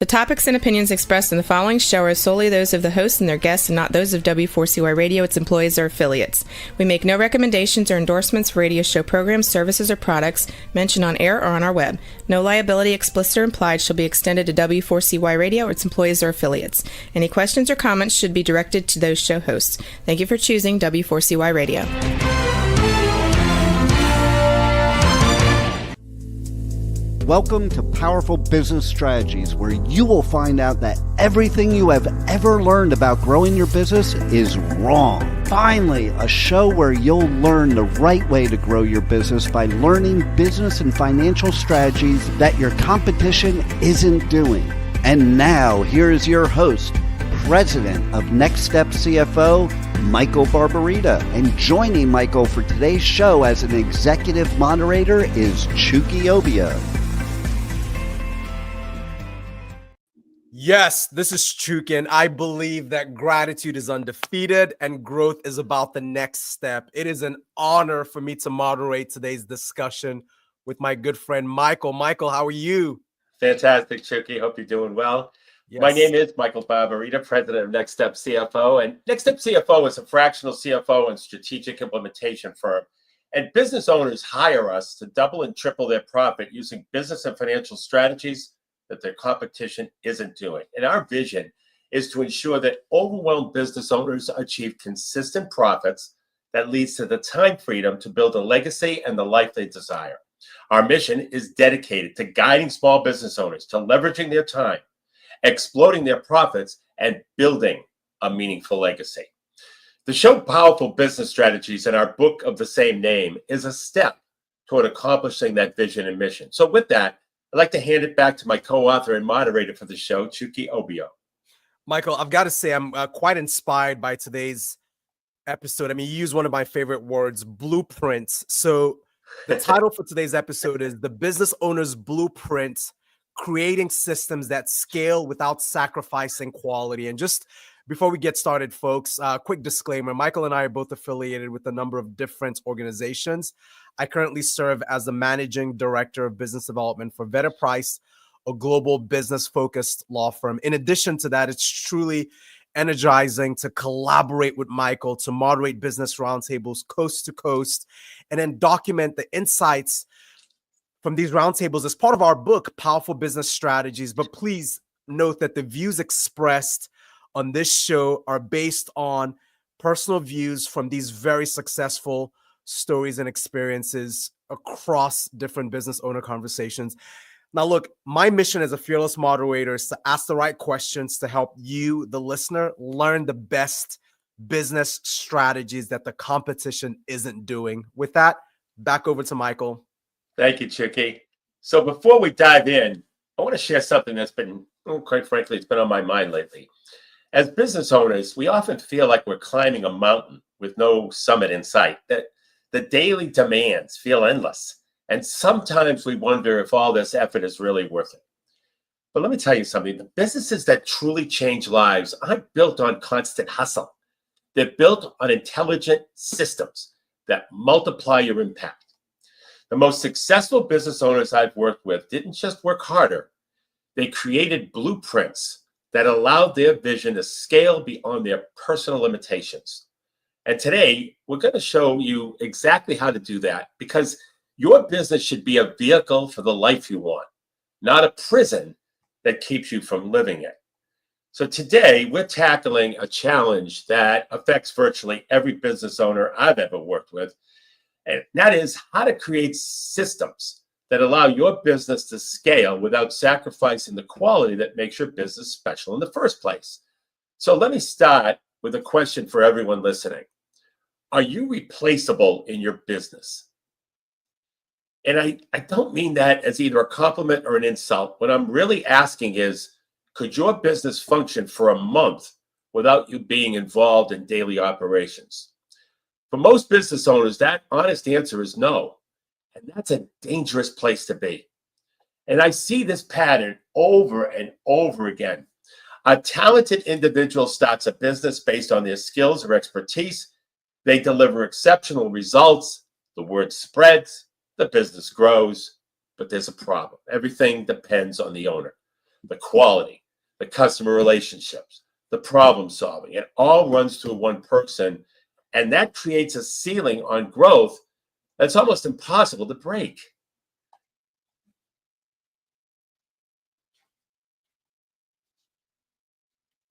topics and opinions expressed in the following show are solely those of the host and their guests and not those of W4CY Radio, its employees, or affiliates. We make no recommendations or endorsements for radio show programs, services, or products mentioned on air or on our web. No liability, explicit or implied, shall be extended to W4CY Radio or its employees or affiliates. Any questions or comments should be directed to those show hosts. Thank you for choosing W4CY Radio. Welcome to Powerful Business Strategies, where you will find out that everything you have ever learned about growing your business is wrong. Finally, a show where you'll learn the right way to grow your business by learning business and financial strategies that your competition isn't doing. And now, here is your host, President of Next Step CFO, Michael Barbarita. And joining Michael for today's show as an executive moderator is Chuki Obiyo. Yes, this is Chuki, and I believe that gratitude is undefeated and growth is about the next step. It is an honor for me to moderate today's discussion with my good friend, Michael. Michael, how are you? Fantastic, Chuki. Hope you're doing well. Yes. My name is Michael Barbarita, President of Next Step CFO. And Next Step CFO is a fractional CFO and strategic implementation firm. And business owners hire us to double and triple their profit using business and financial strategies that their competition isn't doing. And our vision is to ensure that overwhelmed business owners achieve consistent profits that leads to the time freedom to build a legacy and the life they desire. Our mission is dedicated to guiding small business owners to leveraging their time, exploding their profits, and building a meaningful legacy. The show Powerful Business Strategies in our book of the same name is a step toward accomplishing that vision and mission. So with that, I'd like to hand it back to my co-author and moderator for the show, Chuki Obiyo. Michael, I've got to say I'm quite inspired by today's episode. I mean, you use one of my favorite words, blueprints. So the title for today's episode is The Business Owner's Blueprint, Creating Systems That Scale Without Sacrificing Quality. And just before we get started, folks, quick disclaimer. Michael and I are both affiliated with a number of different organizations. I currently serve as the Managing Director of Business Development for Vedder Price, a global business-focused law firm. In addition to that, it's truly energizing to collaborate with Michael to moderate business roundtables coast to coast and then document the insights from these roundtables as part of our book, Powerful Business Strategies. But please note that the views expressed on this show are based on personal views from these very successful stories and experiences across different business owner conversations. Now, look, my mission as a fearless moderator is to ask the right questions to help you, the listener, learn the best business strategies that the competition isn't doing. With that, back over to Michael. Thank you, Chuki. So before we dive in, I want to share something that's been, quite frankly, it's been on my mind lately. As business owners, we often feel like we're climbing a mountain with no summit in sight. That the daily demands feel endless. And sometimes we wonder if all this effort is really worth it. But let me tell you something. The businesses that truly change lives aren't built on constant hustle. They're built on intelligent systems that multiply your impact. The most successful business owners I've worked with didn't just work harder. They created blueprints that allowed their vision to scale beyond their personal limitations. And today, we're going to show you exactly how to do that, because your business should be a vehicle for the life you want, not a prison that keeps you from living it. So today, we're tackling a challenge that affects virtually every business owner I've ever worked with, and that is how to create systems that allow your business to scale without sacrificing the quality that makes your business special in the first place. So let me start with a question for everyone listening. Are you replaceable in your business? And I don't mean that as either a compliment or an insult. What I'm really asking is, could your business function for a month without you being involved in daily operations? For most business owners, that honest answer is no. And that's a dangerous place to be. And I see this pattern over and over again. A talented individual starts a business based on their skills or expertise. They deliver exceptional results. The word spreads. The business grows. But there's a problem. Everything depends on the owner. the quality, the customer relationships, the problem solving. It all runs through one person, and that creates a ceiling on growth that's almost impossible to break.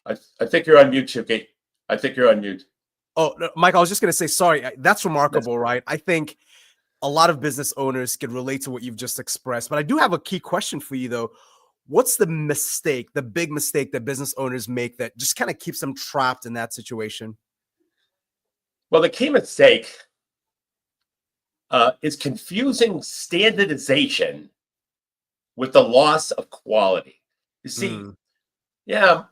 I think you're on mute, Chuki. I think you're on mute. Oh, no, Mike, I was just going to say, sorry, that's remarkable, right? I think a lot of business owners can relate to what you've just expressed, but I do have a key question for you, though. What's the mistake, the big mistake that business owners make that just kind of keeps them trapped in that situation? Well, the key mistake is confusing standardization with the loss of quality. You see, yeah,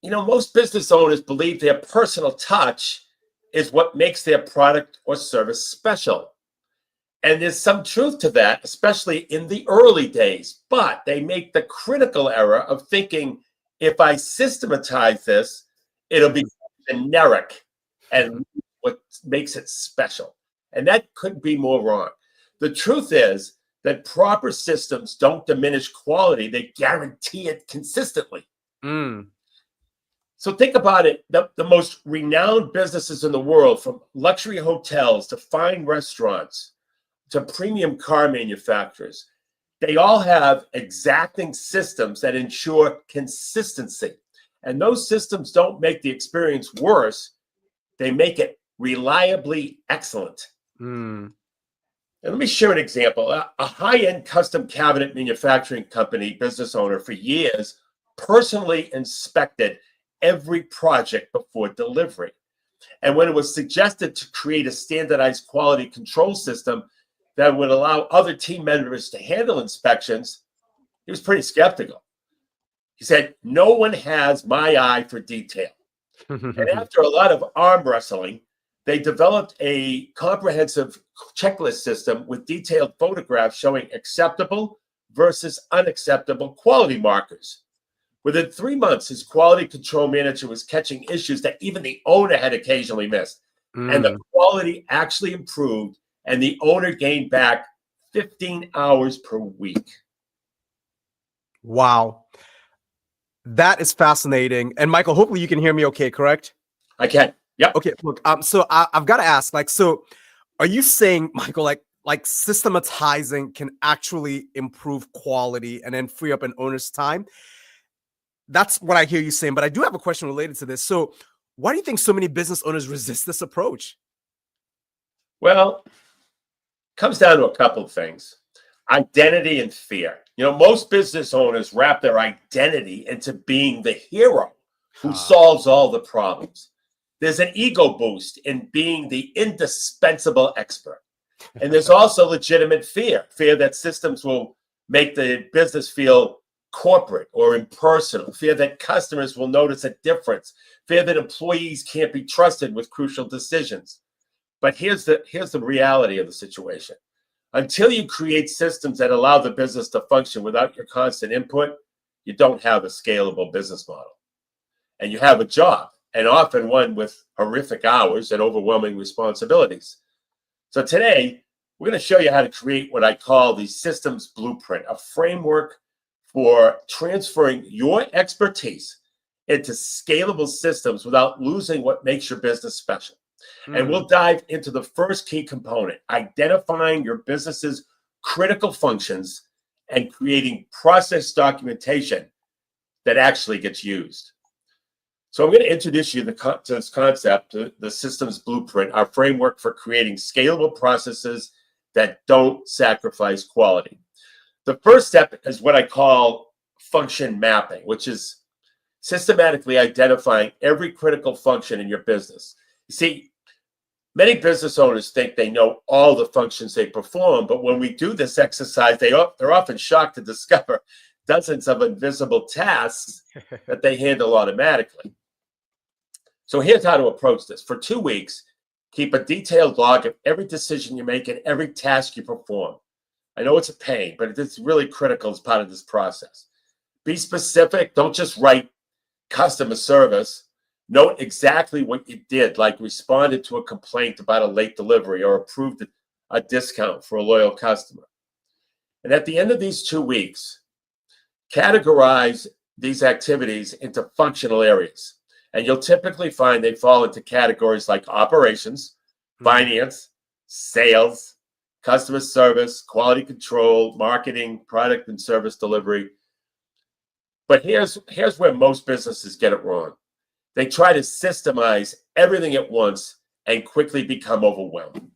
most business owners believe their personal touch is what makes their product or service special. And there's some truth to that, especially in the early days. But they make the critical error of thinking, if I systematize this, it'll be generic and what makes it special. And that couldn't be more wrong. The truth is that proper systems don't diminish quality. They guarantee it consistently. So think about it. The most renowned businesses in the world, from luxury hotels to fine restaurants to premium car manufacturers, they all have exacting systems that ensure consistency. And those systems don't make the experience worse. They make it reliably excellent. And let me share an example. A high-end custom cabinet manufacturing company business owner for years personally inspected every project before delivery. And when it was suggested to create a standardized quality control system that would allow other team members to handle inspections, he was pretty skeptical. He said, "No one has my eye for detail." And after a lot of arm wrestling, they developed a comprehensive checklist system with detailed photographs showing acceptable versus unacceptable quality markers. Within 3 months, his quality control manager was catching issues that even the owner had occasionally missed. And the quality actually improved, and the owner gained back 15 hours per week. Wow. That is fascinating. And Michael, hopefully you can hear me okay, correct? I can. Yep. Okay, look, so I've got to ask, so are you saying, Michael, like systematizing can actually improve quality and then free up an owner's time? That's what I hear you saying, but I do have a question related to this. So why do you think so many business owners resist this approach? Well, it comes down to a couple of things. Identity and fear. Most business owners wrap their identity into being the hero who solves all the problems. There's an ego boost in being the indispensable expert. And there's also legitimate fear that systems will make the business feel corporate or impersonal, fear that customers will notice a difference, fear that employees can't be trusted with crucial decisions. But here's the reality of the situation. Until you create systems that allow the business to function without your constant input, you don't have a scalable business model. And you have a job, and often one with horrific hours and overwhelming responsibilities. So today, we're going to show you how to create what I call the systems blueprint, a framework for transferring your expertise into scalable systems without losing what makes your business special. And we'll dive into the first key component, identifying your business's critical functions and creating process documentation that actually gets used. So I'm going to introduce you to this concept, the systems blueprint, our framework for creating scalable processes that don't sacrifice quality. The first step is what I call function mapping, which is systematically identifying every critical function in your business. You see, many business owners think they know all the functions they perform, but when we do this exercise, they're often shocked to discover dozens of invisible tasks that they handle automatically. So here's how to approach this. For 2 weeks, keep a detailed log of every decision you make and every task you perform. I know it's a pain, but it's really critical as part of this process. Be specific. Don't just write customer service. Note exactly what you did, like responded to a complaint about a late delivery or approved a discount for a loyal customer. And at the end of these 2 weeks, categorize these activities into functional areas. And you'll typically find they fall into categories like operations, finance, sales, customer service, quality control, marketing, product and service delivery. But here's where most businesses get it wrong. They try to systemize everything at once and quickly become overwhelmed.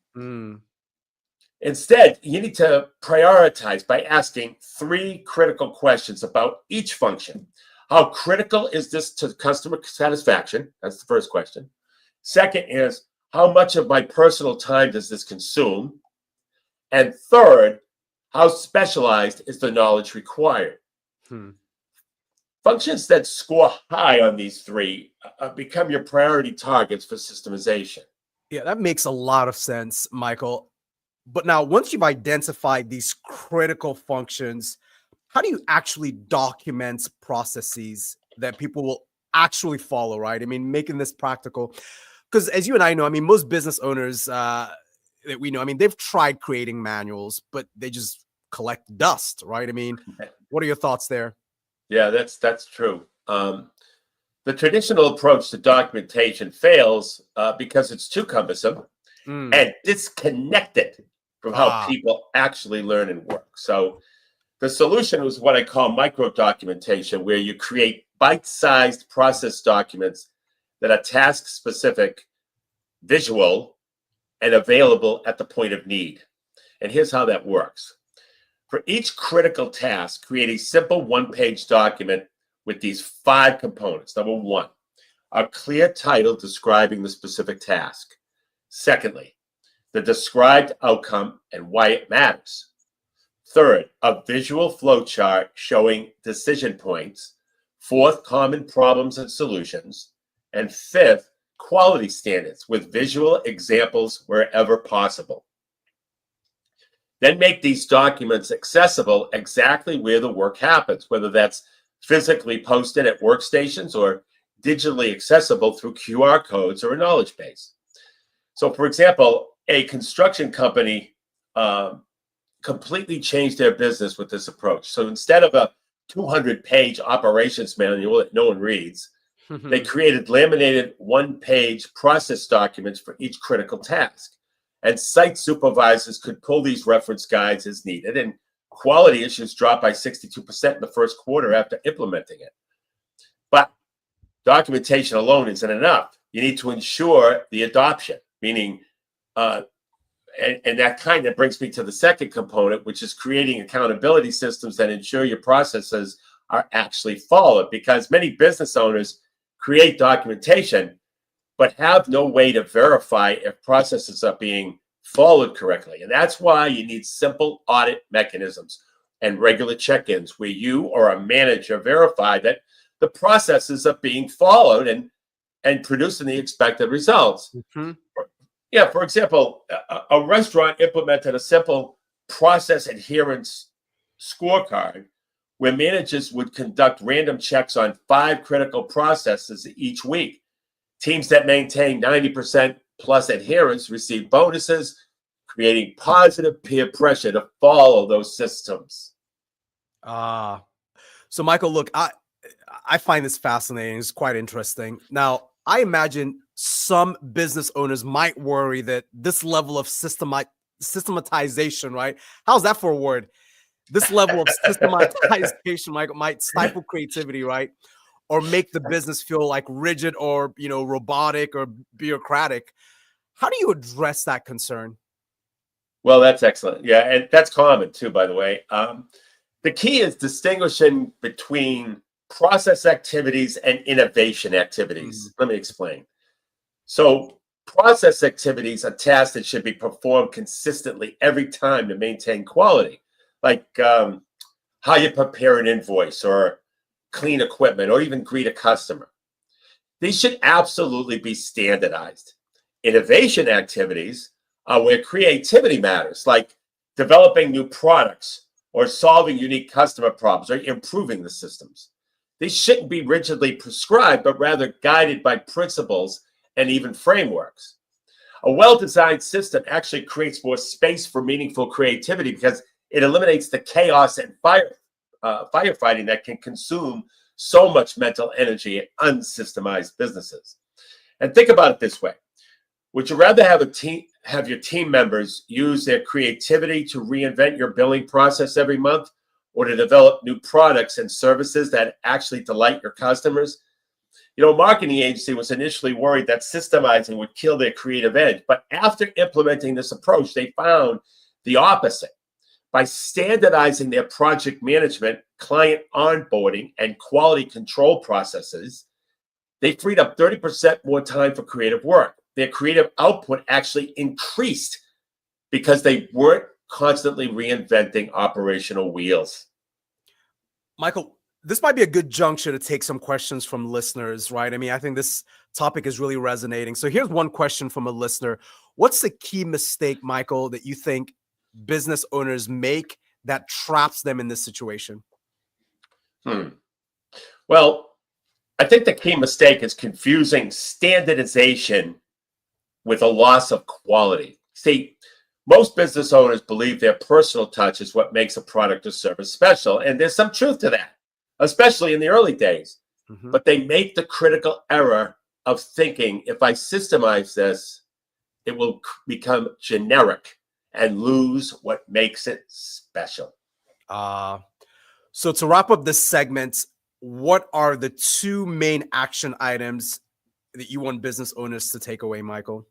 Instead, you need to prioritize by asking 3 critical questions about each function. How critical is this to customer satisfaction? That's the first question. Second is, how much of my personal time does this consume? And third, how specialized is the knowledge required? Functions that score high on these 3 become your priority targets for systemization. Yeah, that makes a lot of sense, Michael. But now, once you've identified these critical functions, how do you actually document processes that people will actually follow, right? I mean, making this practical. Because as you and I know, I mean, most business owners that we know, I mean, they've tried creating manuals, but they just collect dust, right? I mean, what are your thoughts there? Yeah, that's true. The traditional approach to documentation fails because it's too cumbersome and disconnected from how people actually learn and work. So the solution was what I call micro documentation, where you create bite-sized process documents that are task-specific, visual, and available at the point of need. And here's how that works. For each critical task, create a simple 1-page document with these 5 components. Number 1, a clear title describing the specific task. Secondly, the described outcome and why it matters. Third, a visual flow chart showing decision points. Fourth, common problems and solutions. And fifth, quality standards with visual examples wherever possible. Then make these documents accessible exactly where the work happens, whether that's physically posted at workstations or digitally accessible through QR codes or a knowledge base. So, for example, a construction company completely changed their business with this approach. So instead of a 200-page operations manual that no one reads, they created laminated 1-page process documents for each critical task. And site supervisors could pull these reference guides as needed, and quality issues dropped by 62% in the first quarter after implementing it. But documentation alone isn't enough. You need to ensure the adoption, meaning, and that kind of brings me to the second component, which is creating accountability systems that ensure your processes are actually followed, because many business owners create documentation but have no way to verify if processes are being followed correctly. And that's why you need simple audit mechanisms and regular check-ins where you or a manager verify that the processes are being followed and producing the expected results. Yeah, for example, a restaurant implemented a simple process adherence scorecard where managers would conduct random checks on 5 critical processes each week. Teams that maintain 90% plus adherence receive bonuses, creating positive peer pressure to follow those systems. So Michael, look, I find this fascinating. It's quite interesting. Now, I imagine some business owners might worry that this level of systematization, right? How's that for a word? This level of systematization might stifle creativity, right? Or make the business feel like rigid or, robotic or bureaucratic. How do you address that concern? Well, that's excellent. Yeah, and that's common too, by the way. The key is distinguishing between process activities and innovation activities. Let me explain. So process activities are tasks that should be performed consistently every time to maintain quality, like how you prepare an invoice or clean equipment or even greet a customer. These should absolutely be standardized. Innovation activities are where creativity matters, like developing new products or solving unique customer problems or improving the systems. These shouldn't be rigidly prescribed, but rather guided by principles and even frameworks. A well-designed system actually creates more space for meaningful creativity because it eliminates the chaos and firefighting that can consume so much mental energy in unsystemized businesses. And think about it this way. Would you rather have your team members use their creativity to reinvent your billing process every month, or to develop new products and services that actually delight your customers? A marketing agency was initially worried that systemizing would kill their creative edge, but after implementing this approach, they found the opposite. By standardizing their project management, client onboarding, and quality control processes, they freed up 30% more time for creative work. Their creative output actually increased because they weren't constantly reinventing operational wheels. Michael, this might be a good juncture to take some questions from listeners, right? I mean, I think this topic is really resonating. So here's one question from a listener. What's the key mistake, Michael, that you think business owners make that traps them in this situation? Well, I think the key mistake is confusing standardization with a loss of quality. See, most business owners believe their personal touch is what makes a product or service special, and there's some truth to that, especially in the early days. But they make the critical error of thinking, if I systemize this, it will become generic and lose what makes it special. So to wrap up this segment, what are the two main action items that you want business owners to take away, Michael?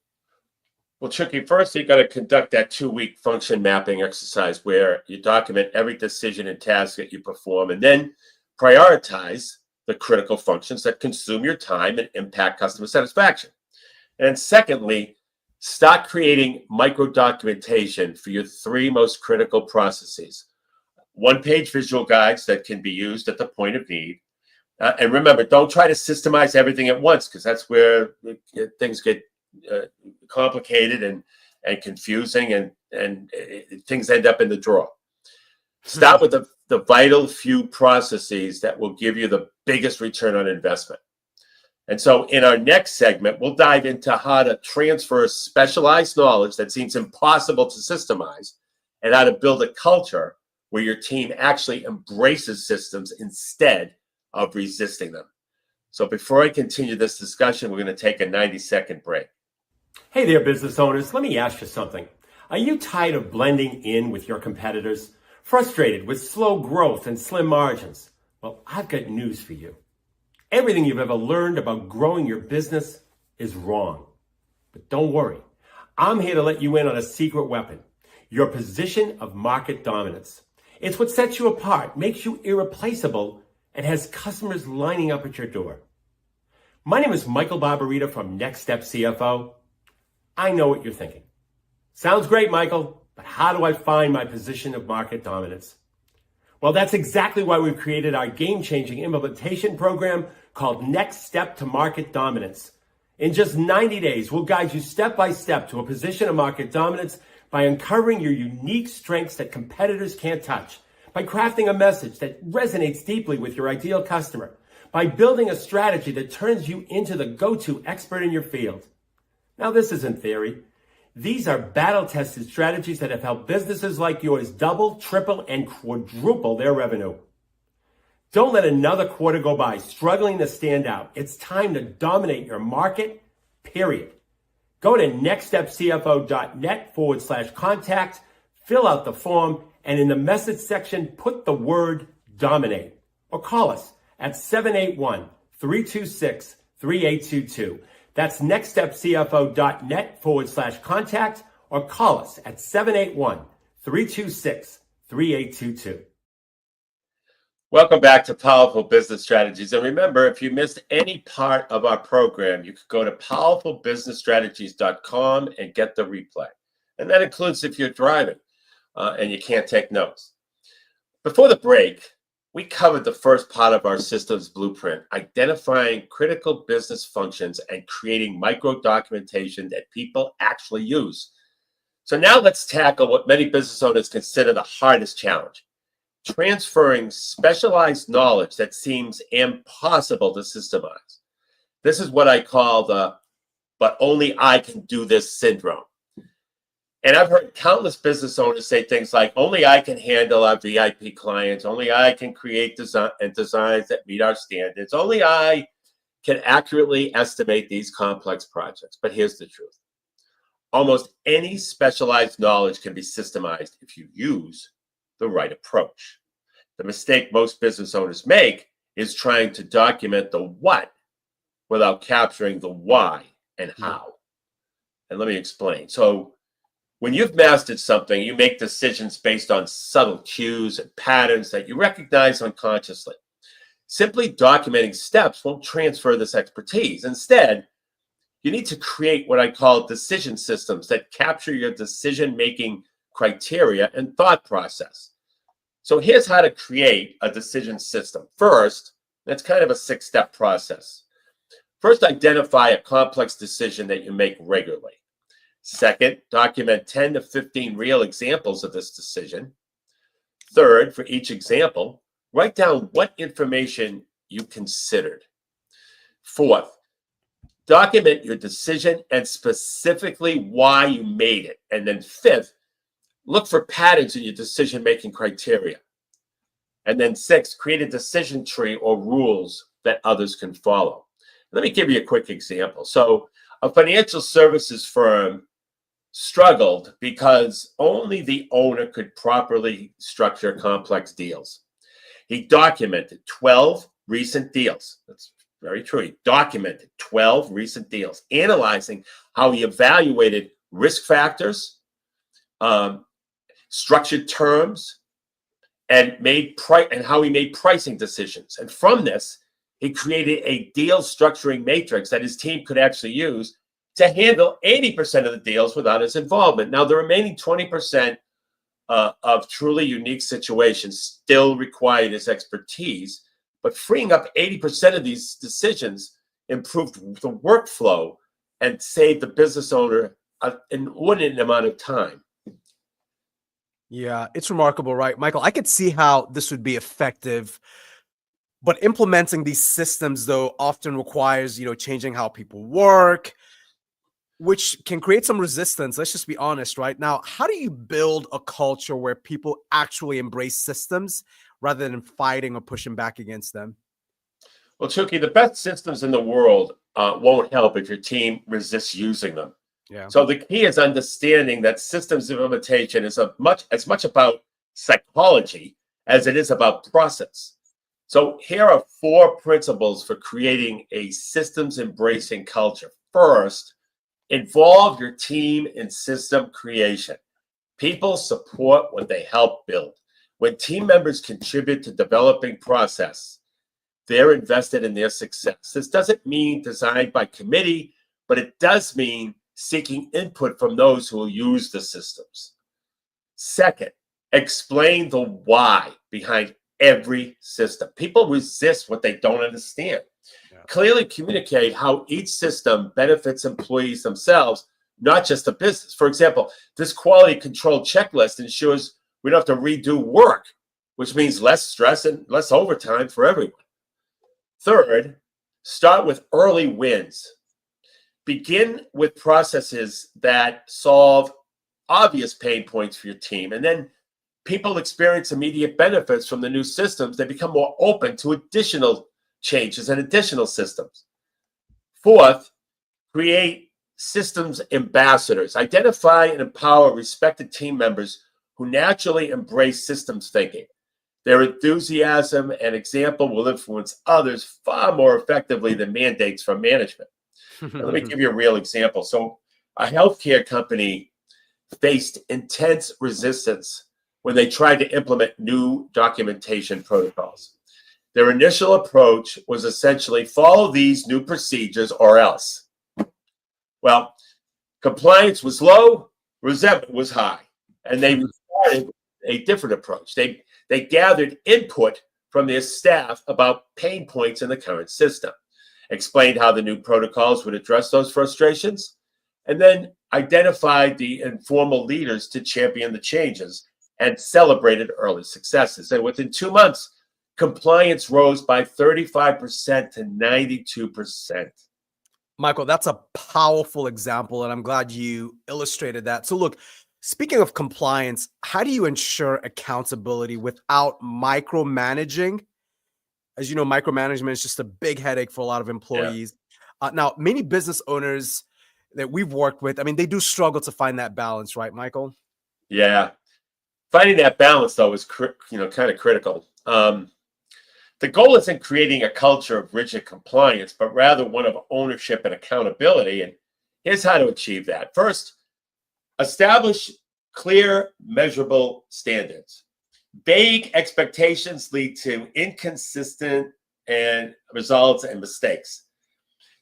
Well, Chuki, first you got to conduct that 2-week function mapping exercise where you document every decision and task that you perform, and then prioritize the critical functions that consume your time and impact customer satisfaction. And secondly, start creating micro documentation for your 3 most critical processes. 1-page visual guides that can be used at the point of need. And remember, don't try to systemize everything at once, because that's where things get complicated and confusing, and things end up in the drawer. Start with the vital few processes that will give you the biggest return on investment. And so in our next segment, we'll dive into how to transfer specialized knowledge that seems impossible to systemize, and how to build a culture where your team actually embraces systems instead of resisting them. So before I continue this discussion, we're going to take a 90-second break. Hey there, business owners. Let me ask you something. Are you tired of blending in with your competitors? Frustrated with slow growth and slim margins? Well, I've got news for you. Everything you've ever learned about growing your business is wrong. But don't worry. I'm here to let you in on a secret weapon, your position of market dominance. It's what sets you apart, makes you irreplaceable, and has customers lining up at your door. My name is Michael Barbarita from Next Step CFO. I know what you're thinking. Sounds great, Michael, but how do I find my position of market dominance? Well, that's exactly why we've created our game-changing implementation program called Next Step to Market Dominance. In just 90 days, we'll guide you step by step to a position of market dominance by uncovering your unique strengths that competitors can't touch, by crafting a message that resonates deeply with your ideal customer, by building a strategy that turns you into the go-to expert in your field. Now, this isn't theory. These are battle-tested strategies that have helped businesses like yours double, triple, and quadruple their revenue. Don't let another quarter go by struggling to stand out. It's time to dominate your market, period. Go to nextstepcfo.net/contact, fill out the form, and in the message section, put the word dominate. Or call us at 781-326-3822. That's nextstepcfo.net/contact, or call us at 781-326-3822. Welcome back to Powerful Business Strategies. And remember, if you missed any part of our program, you could go to powerfulbusinessstrategies.com and get the replay. And that includes if you're driving and you can't take notes. Before the break, we covered the first part of our systems blueprint, identifying critical business functions and creating micro documentation that people actually use. So now let's tackle what many business owners consider the hardest challenge: transferring specialized knowledge that seems impossible to systemize. This is what I call the "but only I can do this" syndrome. And I've heard countless business owners say things like, only I can handle our VIP clients. Only I can create designs that meet our standards. Only I can accurately estimate these complex projects. But here's the truth. Almost any specialized knowledge can be systemized if you use the right approach. The mistake most business owners make is trying to document the what without capturing the why and how. And let me explain. So when you've mastered something, you make decisions based on subtle cues and patterns that you recognize unconsciously. Simply documenting steps won't transfer this expertise. Instead, you need to create what I call decision systems that capture your decision-making criteria and thought process. So here's how to create a decision system. First, that's kind of a 6-step process. First, identify a complex decision that you make regularly. Second, document 10 to 15 real examples of this decision. Third, for each example, write down what information you considered. Fourth, document your decision and specifically why you made it. And then fifth, look for patterns in your decision-making criteria. And then sixth, create a decision tree or rules that others can follow. Let me give you a quick example. So a financial services firm struggled because only the owner could properly structure complex deals. He documented 12 recent deals. That's very true. He documented 12 recent deals, analyzing how he evaluated risk factors, structured terms, and how he made pricing decisions. And from this, he created a deal structuring matrix that his team could actually use to handle 80% of the deals without his involvement. Now, the remaining 20% of truly unique situations still required his expertise, but freeing up 80% of these decisions improved the workflow and saved the business owner an inordinate amount of time. Yeah, it's remarkable, right, Michael? I could see how this would be effective, but implementing these systems, though, often requires, changing how people work, which can create some resistance. Let's just be honest right now. How do you build a culture where people actually embrace systems rather than fighting or pushing back against them? Well, Chuki, the best systems in the world won't help if your team resists using them. Yeah. So the key is understanding that systems implementation is as much about psychology as it is about process. So here are 4 principles for creating a systems embracing culture. First, involve your team in system creation. People support what they help build. When team members contribute to developing process, they're invested in their success. This doesn't mean designed by committee, but it does mean seeking input from those who will use the systems. Second, explain the why behind every system. People resist what they don't understand. Yeah. Clearly communicate how each system benefits employees themselves, not just the business. For example, this quality control checklist ensures we don't have to redo work, which means less stress and less overtime for everyone. Third, start with early wins. Begin with processes that solve obvious pain points for your team, and then people experience immediate benefits from the new systems. They become more open to additional changes and additional systems. Fourth, create systems ambassadors. Identify and empower respected team members who naturally embrace systems thinking. Their enthusiasm and example will influence others far more effectively than mandates from management. Now, let me give you a real example. So a healthcare company faced intense resistance when they tried to implement new documentation protocols. Their initial approach was essentially follow these new procedures or else. Well, compliance was low, resentment was high, and they started a different approach. They gathered input from their staff about pain points in the current system, explained how the new protocols would address those frustrations, and then identified the informal leaders to champion the changes and celebrated early successes. And within 2 months, compliance rose by 35% to 92%. Michael, that's a powerful example, and I'm glad you illustrated that. So look, Speaking of compliance, how do you ensure accountability without micromanaging? As you know, micromanagement is just a big headache for a lot of employees. Now, many business owners that we've worked with, I mean, they do struggle to find that balance, right, Michael? Yeah. Finding that balance, though, is kind of critical. The goal isn't creating a culture of rigid compliance, but rather one of ownership and accountability. And here's how to achieve that. First, establish clear, measurable standards. Vague expectations lead to inconsistent results and mistakes.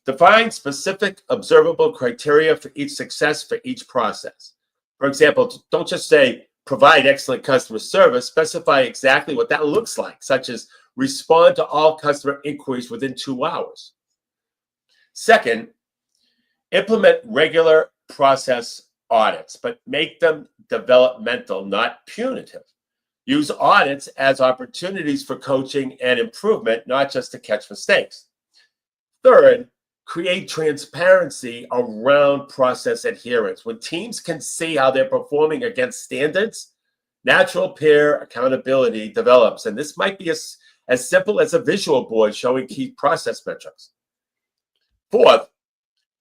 Define specific, observable criteria for each success for each process. For example, don't just say, provide excellent customer service, specify exactly what that looks like, such as respond to all customer inquiries within 2 hours. Second, implement regular process audits, but make them developmental, not punitive. Use audits as opportunities for coaching and improvement, not just to catch mistakes. Third, create transparency around process adherence. When teams can see how they're performing against standards, natural peer accountability develops. And this might be as simple as a visual board showing key process metrics. Fourth,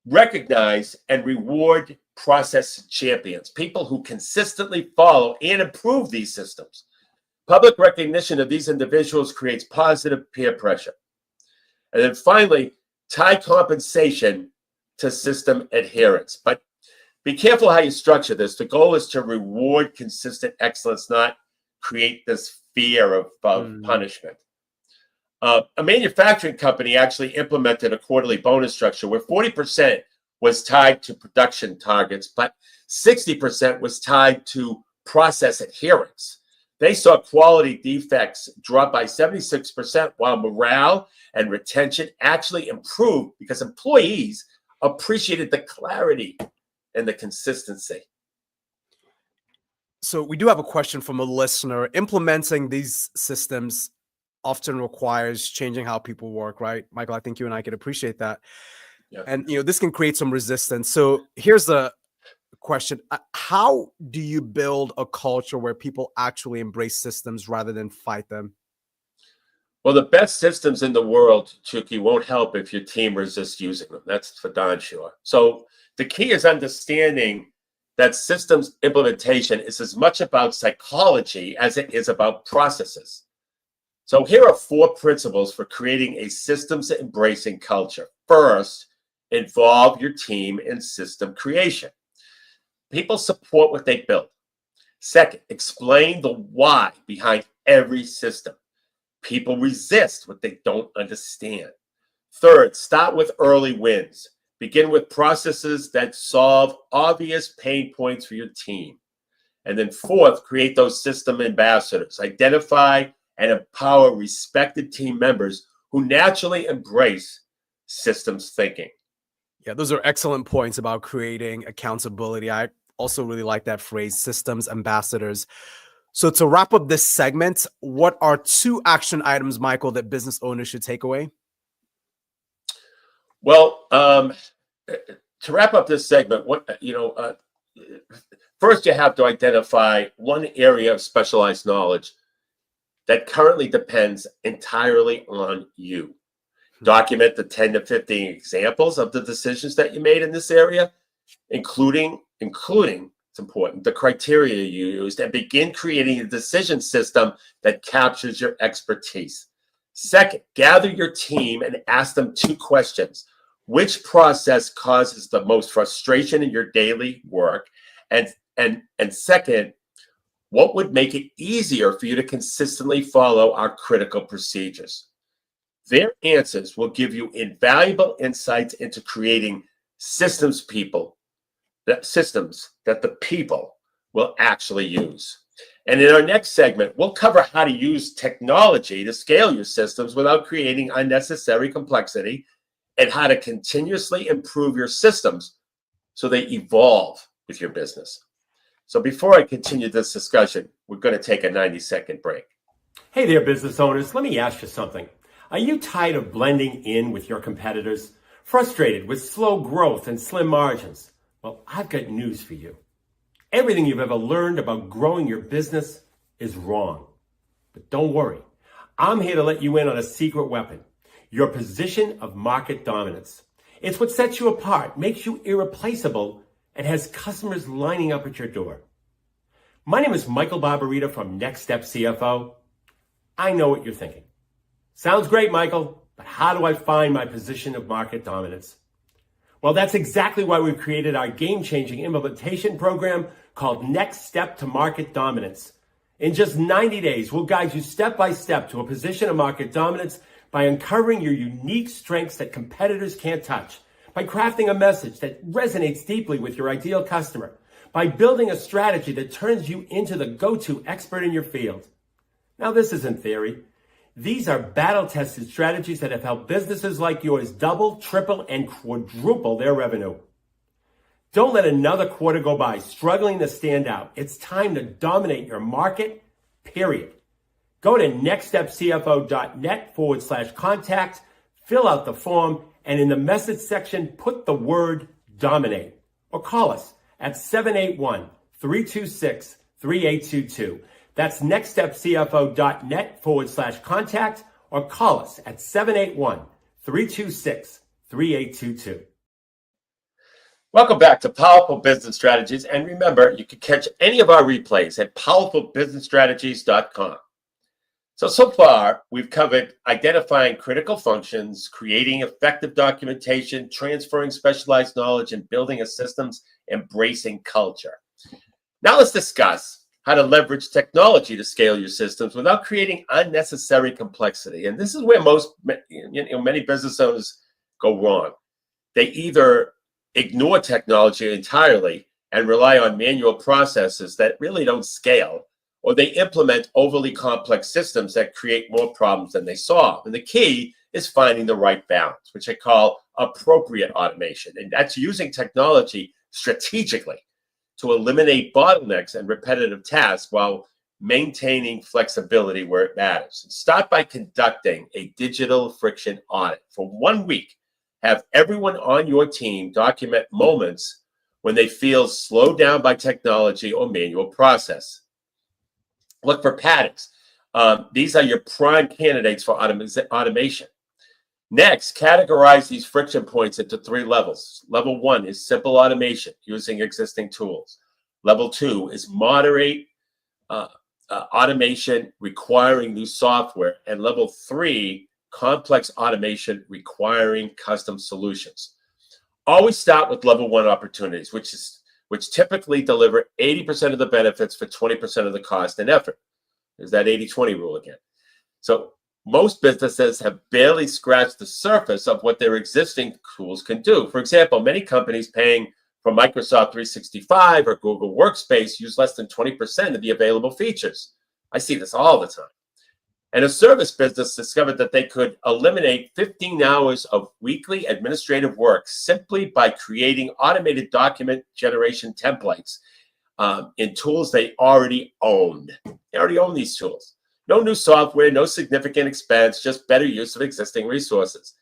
recognize and reward process champions, people who consistently follow and improve these systems. Public recognition of these individuals creates positive peer pressure. And then finally, tie compensation to system adherence. But be careful how you structure this. The goal is to reward consistent excellence, not create this fear of punishment. A manufacturing company actually implemented a quarterly bonus structure where 40% was tied to production targets, but 60% was tied to process adherence. They saw quality defects drop by 76%, while morale and retention actually improved because employees appreciated the clarity and the consistency. So we do have a question from a listener. Implementing these systems often requires changing how people work, right? Michael, I think you and I could appreciate that. Yeah. And, this can create some resistance. So here's the question. How do you build a culture where people actually embrace systems rather than fight them? Well, the best systems in the world, Chuki, won't help if your team resists using them. That's for darn sure. So the key is understanding that systems implementation is as much about psychology as it is about processes. So here are 4 principles for creating a systems embracing culture. First, involve your team in system creation. People support what they build. Second, explain the why behind every system. People resist what they don't understand. Third, start with early wins. Begin with processes that solve obvious pain points for your team. And then fourth, create those system ambassadors. Identify and empower respected team members who naturally embrace systems thinking. Yeah, those are excellent points about creating accountability. I also really like that phrase, systems ambassadors. So to wrap up this segment, what are 2 action items, Michael, that business owners should take away? Well, to wrap up this segment, first you have to identify one area of specialized knowledge that currently depends entirely on you. Document the 10 to 15 examples of the decisions that you made in this area, including, it's important, the criteria you used, and begin creating a decision system that captures your expertise. Second, gather your team and ask them 2 questions. Which process causes the most frustration in your daily work? And second, what would make it easier for you to consistently follow our critical procedures? Their answers will give you invaluable insights into creating systems that the people will actually use. And in our next segment, we'll cover how to use technology to scale your systems without creating unnecessary complexity, and how to continuously improve your systems so they evolve with your business. So before I continue this discussion, we're going to take a 90-second break. Hey there, business owners. Let me ask you something. Are you tired of blending in with your competitors? Frustrated with slow growth and slim margins? Well, I've got news for you. Everything you've ever learned about growing your business is wrong. But don't worry. I'm here to let you in on a secret weapon, your position of market dominance. It's what sets you apart, makes you irreplaceable, and has customers lining up at your door. My name is Michael Barbarita from Next Step CFO. I know what you're thinking. Sounds great, Michael, but how do I find my position of market dominance? Well, that's exactly why we've created our game-changing implementation program called Next Step to Market Dominance. In just 90 days, we'll guide you step by step to a position of market dominance by uncovering your unique strengths that competitors can't touch, by crafting a message that resonates deeply with your ideal customer, by building a strategy that turns you into the go-to expert in your field. Now, this isn't theory. These are battle-tested strategies that have helped businesses like yours double, triple, and quadruple their revenue. Don't let another quarter go by struggling to stand out. It's time to dominate your market, period. Go to nextstepcfo.net/contact, fill out the form, and in the message section, put the word dominate. Or call us at 781-326-3822. That's nextstepcfo.net/contact, or call us at 781-326-3822. Welcome back to Powerful Business Strategies. And remember, you can catch any of our replays at powerfulbusinessstrategies.com. So far, we've covered identifying critical functions, creating effective documentation, transferring specialized knowledge, and building a systems embracing culture. Now let's discuss how to leverage technology to scale your systems without creating unnecessary complexity. And this is where many business owners go wrong. They either ignore technology entirely and rely on manual processes that really don't scale, or they implement overly complex systems that create more problems than they solve. And the key is finding the right balance, which I call appropriate automation. And that's using technology strategically to eliminate bottlenecks and repetitive tasks while maintaining flexibility where it matters. And start by conducting a digital friction audit for 1 week. Have everyone on your team document moments when they feel slowed down by technology or manual process. Look for patterns. These are your prime candidates for automation. Next, categorize these friction points into 3 levels. Level 1 is simple automation using existing tools. Level 2 is moderate automation requiring new software. And level 3, complex automation requiring custom solutions. Always start with level 1 opportunities, which typically deliver 80% of the benefits for 20% of the cost and effort. There's that 80-20 rule again. So most businesses have barely scratched the surface of what their existing tools can do. For example, many companies paying for Microsoft 365 or Google Workspace use less than 20% of the available features. I see this all the time. And a service business discovered that they could eliminate 15 hours of weekly administrative work simply by creating automated document generation templates in tools they already owned. They already own these tools. No new software, no significant expense, just better use of existing resources.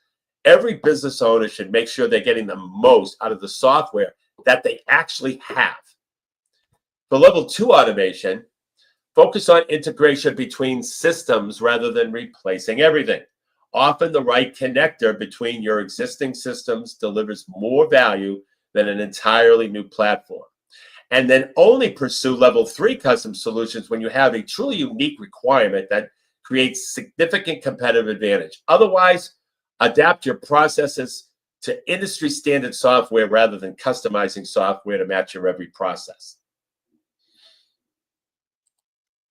Every business owner should make sure they're getting the most out of the software that they actually have. For level 2 automation, focus on integration between systems rather than replacing everything. Often the right connector between your existing systems delivers more value than an entirely new platform. And then only pursue level 3 custom solutions when you have a truly unique requirement that creates significant competitive advantage. Otherwise, adapt your processes to industry standard software rather than customizing software to match your every process.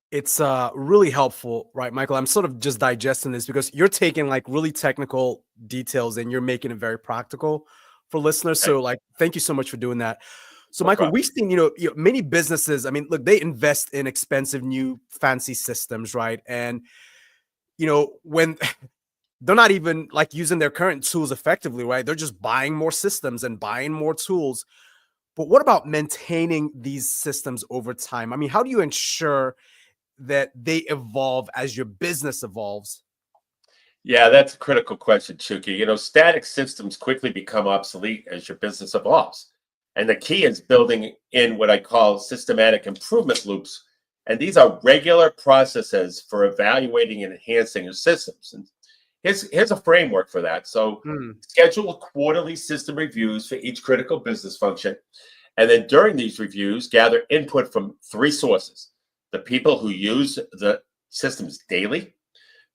It's really helpful, right, Michael? I'm sort of just digesting this because you're taking like really technical details and you're making it very practical for listeners. So like, thank you so much for doing that. So Michael, we've seen, many businesses, I mean, look, they invest in expensive new fancy systems, right? And, when they're not even like using their current tools effectively, right? They're just buying more systems and buying more tools. But what about maintaining these systems over time? I mean, how do you ensure that they evolve as your business evolves? Yeah, that's a critical question, Chuki. Static systems quickly become obsolete as your business evolves. And the key is building in what I call systematic improvement loops. And these are regular processes for evaluating and enhancing your systems. And here's a framework for that. So schedule quarterly system reviews for each critical business function. And then during these reviews, gather input from three sources: the people who use the systems daily,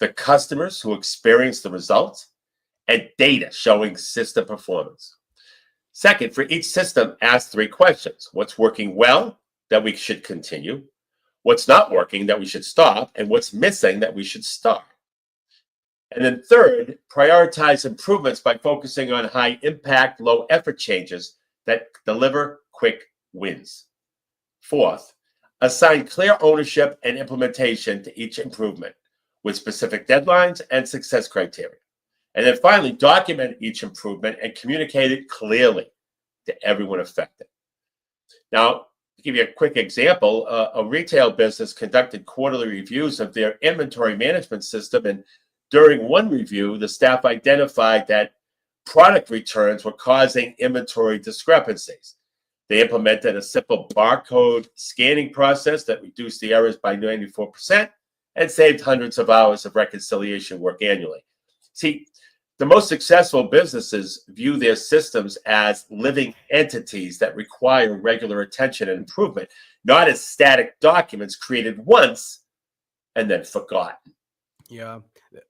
the customers who experience the results, and data showing system performance. Second, for each system, ask three questions: what's working well that we should continue, what's not working that we should stop, and what's missing that we should start. And then third, prioritize improvements by focusing on high impact, low effort changes that deliver quick wins. Fourth, assign clear ownership and implementation to each improvement with specific deadlines and success criteria. And then finally, document each improvement and communicate it clearly to everyone affected. Now, to give you a quick example, a retail business conducted quarterly reviews of their inventory management system. And during one review, the staff identified that product returns were causing inventory discrepancies. They implemented a simple barcode scanning process that reduced the errors by 94% and saved hundreds of hours of reconciliation work annually. See, the most successful businesses view their systems as living entities that require regular attention and improvement, not as static documents created once and then forgotten. Yeah,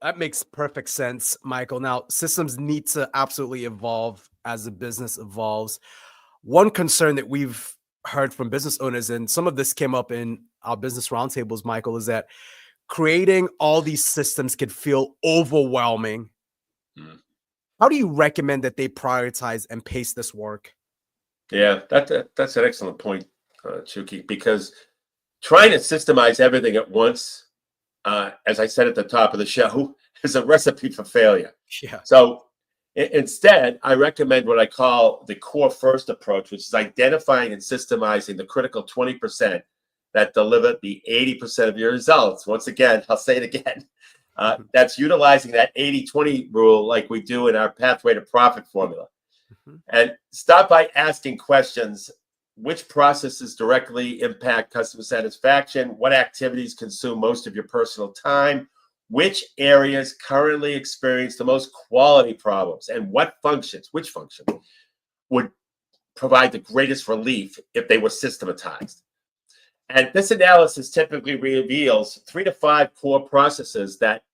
that makes perfect sense, Michael. Now, systems need to absolutely evolve as the business evolves. One concern that we've heard from business owners, and some of this came up in our business roundtables, Michael, is that creating all these systems could feel overwhelming. How do you recommend that they prioritize and pace this work? Yeah, that's an excellent point, Chuki, because trying to systemize everything at once, as I said at the top of the show, is a recipe for failure. Yeah. So instead, I recommend what I call the core first approach, which is identifying and systemizing the critical 20% that deliver the 80% of your results. Once again, I'll say it again. That's utilizing that 80-20 rule like we do in our pathway to profit formula. And start by asking questions: which processes directly impact customer satisfaction? What activities consume most of your personal time? Which areas currently experience the most quality problems? And which function would provide the greatest relief if they were systematized? And this analysis typically reveals 3 to 5 core processes that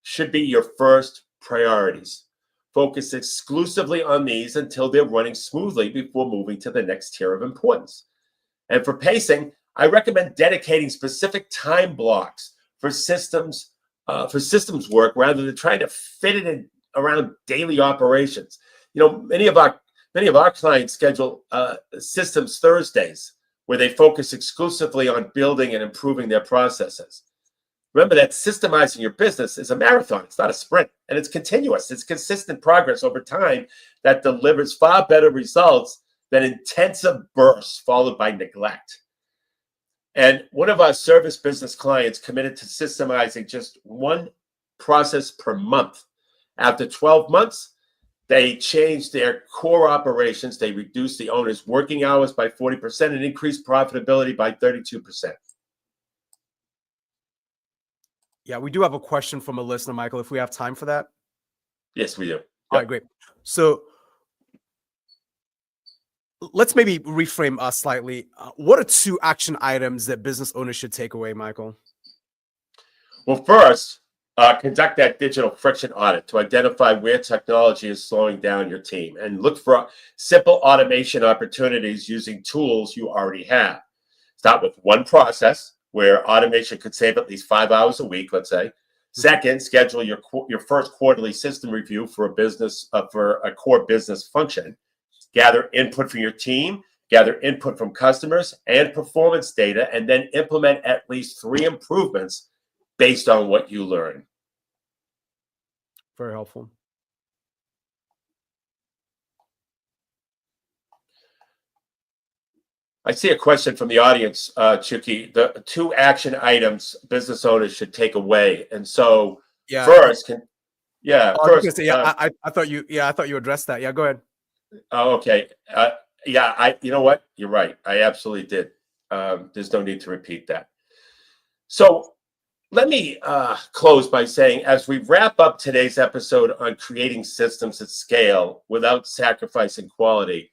should be your first priorities. Focus exclusively on these until they're running smoothly before moving to the next tier of importance. And for pacing, I recommend dedicating specific time blocks for systems work rather than trying to fit it in around daily operations. You know, many of our clients schedule systems Thursdays, where they focus exclusively on building and improving their processes. Remember that systemizing your business is a marathon. It's not a sprint, and it's continuous. It's consistent progress over time that delivers far better results than intensive bursts followed by neglect. And one of our service business clients committed to systemizing just one process per month. After 12 months, they changed their core operations. They reduced the owner's working hours by 40% and increased profitability by 32%. Yeah, we do have a question from a listener, Michael, if we have time for that. Yes, we do. All right, great. So let's maybe reframe us slightly. What are 2 action items that business owners should take away, Michael? Well, first, conduct that digital friction audit to identify where technology is slowing down your team, and look for simple automation opportunities using tools you already have. Start with one process where automation could save at least 5 hours a week, let's say. Second, schedule your first quarterly system review for a core business function. Gather input from your team, gather input from customers and performance data, and then implement at least 3 improvements based on what you learn. Very helpful. I see a question from the audience, Chuki. The 2 action items business owners should take away, and so Yeah. first, I thought you addressed that. Yeah, go ahead. Okay. Yeah, you know what? You're right. I absolutely did. There's no need to repeat that. So let me close by saying, as we wrap up today's episode on creating systems at scale without sacrificing quality,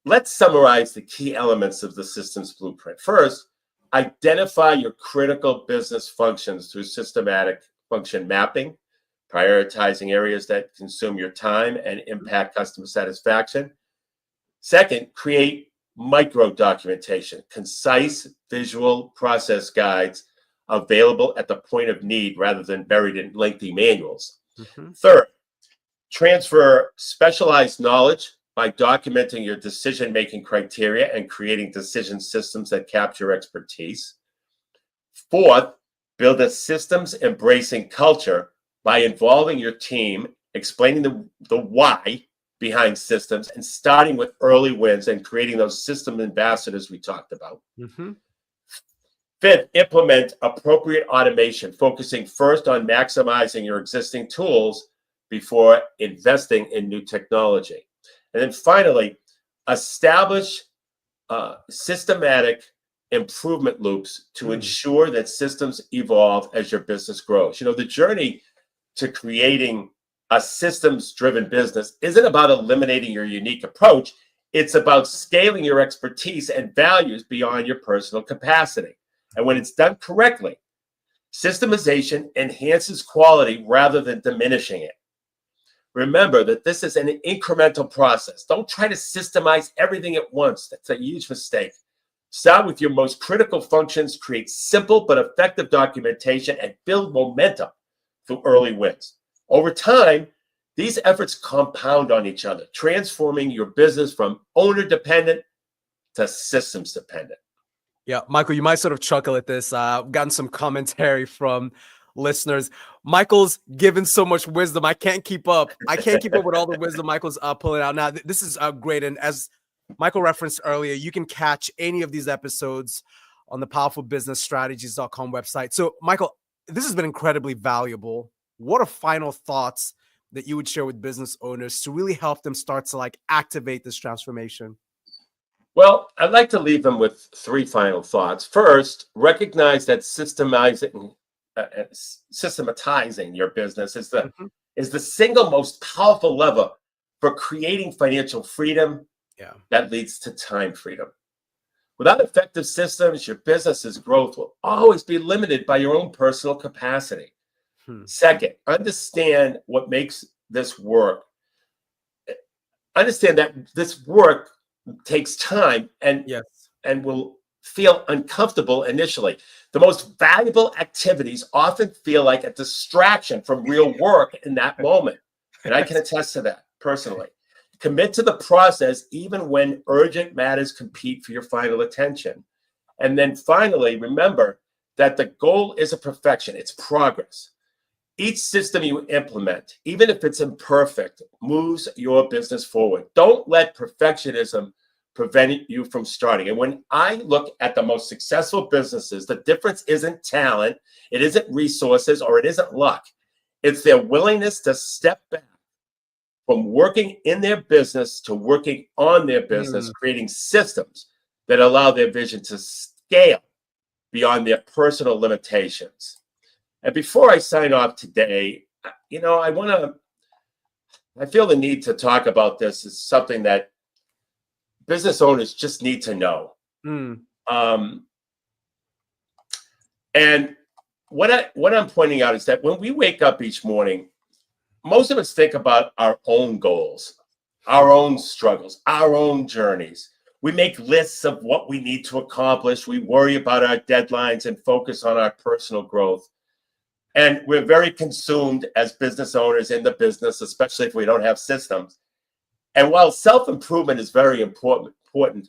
let's summarize the key elements of the systems blueprint. First, identify your critical business functions through systematic function mapping, prioritizing areas that consume your time and impact customer satisfaction. Second, create micro documentation, concise visual process guides available at the point of need rather than buried in lengthy manuals. Third, transfer specialized knowledge by documenting your decision-making criteria and creating decision systems that capture expertise. Fourth, build a systems embracing culture by involving your team, explaining the why behind systems, and starting with early wins and creating those system ambassadors we talked about. Fifth, implement appropriate automation, focusing first on maximizing your existing tools before investing in new technology. And then finally, establish systematic improvement loops to ensure that systems evolve as your business grows. You know, the journey to creating a systems-driven business isn't about eliminating your unique approach. It's about scaling your expertise and values beyond your personal capacity. And when it's done correctly, systemization enhances quality rather than diminishing it. Remember that this is an incremental process. Don't try to systemize everything at once. That's a huge mistake. Start with your most critical functions, create simple but effective documentation, and build momentum through early wins. Over time, these efforts compound on each other, transforming your business from owner-dependent to systems-dependent. Yeah, Michael, you might sort of chuckle at this. I've gotten some commentary from listeners. Michael's given so much wisdom. I can't keep up. I can't keep up with all the wisdom Michael's pulling out. Now, this is great. And as Michael referenced earlier, you can catch any of these episodes on the powerfulbusinessstrategies.com website. So, Michael, this has been incredibly valuable. What are final thoughts that you would share with business owners to really help them start to activate this transformation? Well, I'd like to leave them with three final thoughts. First, recognize that systematizing your business is the single most powerful lever for creating financial freedom that leads to time freedom. Without effective systems, your business's growth will always be limited by your own personal capacity. Second, understand what makes this work. Understand that this work takes time and will feel uncomfortable initially. The most valuable activities often feel like a distraction from real work in that moment. And I can attest to that personally. Commit to the process even when urgent matters compete for your final attention. And then finally, remember that the goal isn't perfection, it's progress. Each system you implement, even if it's imperfect, moves your business forward. Don't let perfectionism prevent you from starting. And when I look at the most successful businesses, the difference isn't talent, it isn't resources, or it isn't luck. It's their willingness to step back from working in their business to working on their business, creating systems that allow their vision to scale beyond their personal limitations. And before I sign off today, I feel the need to talk about this as something that business owners just need to know. And what I'm pointing out is that when we wake up each morning, most of us think about our own goals, our own struggles, our own journeys. We make lists of what we need to accomplish. We worry about our deadlines and focus on our personal growth. And we're very consumed as business owners in the business, especially if we don't have systems. And while self-improvement is very important,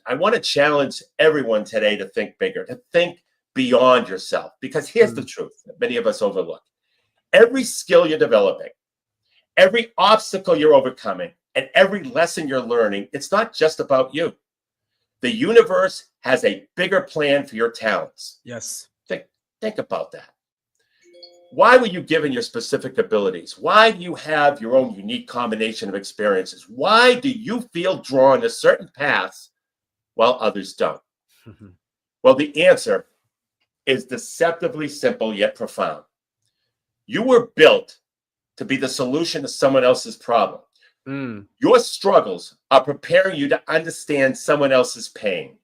I want to challenge everyone today to think bigger, to think beyond yourself. Because here's the truth that many of us overlook. Every skill you're developing, every obstacle you're overcoming, and every lesson you're learning, it's not just about you. The universe has a bigger plan for your talents. Yes. Think about that. Why were you given your specific abilities? Why do you have your own unique combination of experiences? Why do you feel drawn to certain paths while others don't? Well, the answer is deceptively simple yet profound. You were built to be the solution to someone else's problem. Your struggles are preparing you to understand someone else's pain.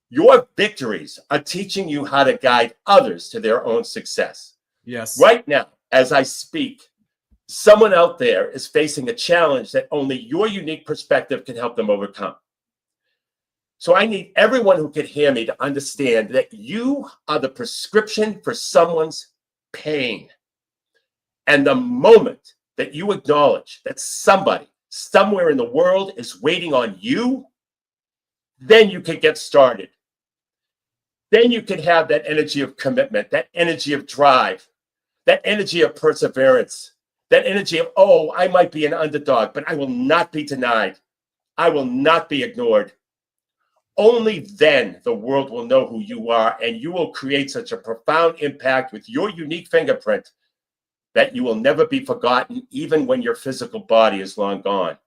Your victories are teaching you how to guide others to their own success. Yes. Right now, as I speak, someone out there is facing a challenge that only your unique perspective can help them overcome. So I need everyone who can hear me to understand that you are the prescription for someone's pain. And the moment that you acknowledge that somebody somewhere in the world is waiting on you, then you can get started. Then you can have that energy of commitment, that energy of drive, that energy of perseverance, that energy of, oh, I might be an underdog, but I will not be denied. I will not be ignored. Only then the world will know who you are, and you will create such a profound impact with your unique fingerprint that you will never be forgotten, even when your physical body is long gone.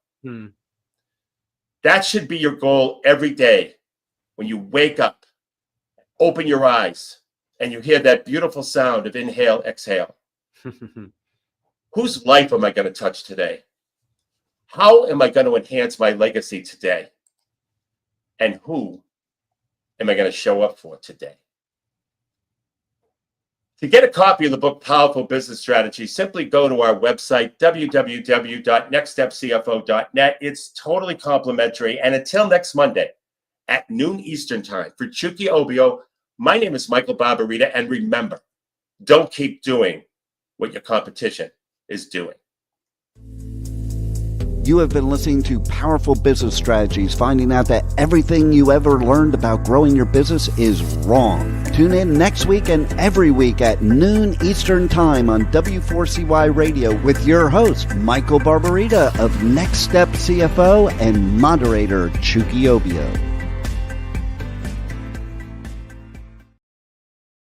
That should be your goal every day when you wake up, open your eyes, and you hear that beautiful sound of inhale, exhale. Whose life am I going to touch today? How am I going to enhance my legacy today? And who am I going to show up for today? To get a copy of the book, Powerful Business Strategy, simply go to our website, www.nextstepcfo.net. It's totally complimentary. And until next Monday at noon Eastern Time, for Chuki Obiyo, my name is Michael Barbarita. And remember, don't keep doing what your competition is doing. You have been listening to Powerful Business Strategies, finding out that everything you ever learned about growing your business is wrong. Tune in next week and every week at noon Eastern Time on W4CY Radio with your host, Michael Barbarita of Next Step CFO and moderator Chuki Obiyo.